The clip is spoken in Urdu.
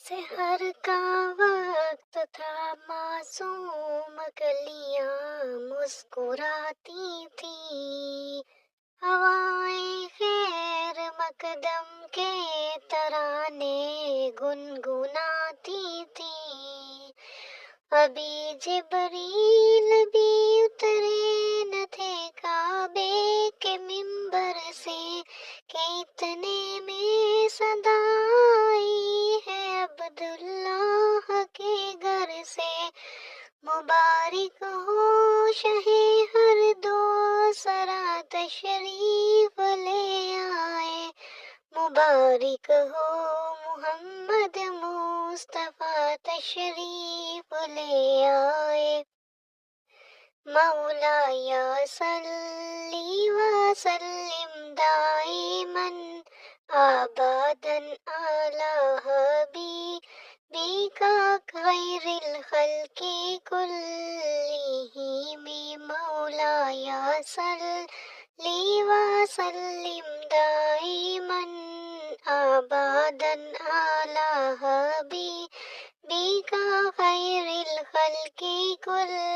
سحر کا وقت تھا، معصوم کلیاں مسکراتی تھی، ہوائیں خیر مقدم کے ترانے گنگناتی تھی۔ ابھی جبریل بھی اترے نہ تھے کعبے کے ممبر سے، کہ اتنے میں صدا آئی ہے عبداللہ کے گھر سے۔ مبارک ہو شہ ہر دو سرا تشریف لے آئے، مبارک ہو محمد مصطفیٰ تشریف لے آئے۔ مولایا صلی وسلم دائماً ابداً علی حبیبک خیر الخلق کلہم۔ مولایا صلی وسلم دائماً ابداً علی حبیبک خیر الخلق کلہم۔